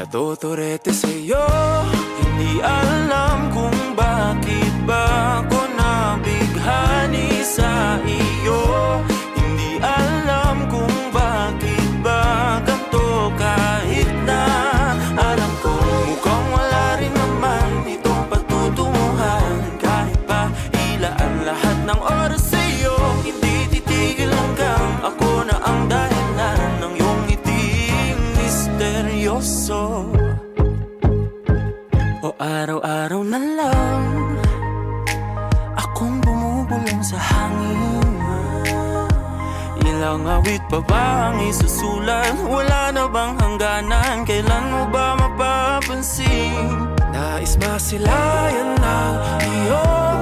Natuturete sa'yo, hindi alam kung bakit ba ako nabighani sa iyo. Hindi alam kung bakit ba ganito, kahit na alam ko mukhang wala rin naman itong patutunguhan. Kahit pa ilaan lahat ng oras sa'yo, hindi titigil hanggang ako na ang dahilan ng iyong ngiting misteryoso. O araw-araw na lang akong bumubulong sa hangin. Ilang awit pa ba ang isusulat? Wala na bang hangganan? Kailan mo ba mapapansin? Nais masilayan ng iyong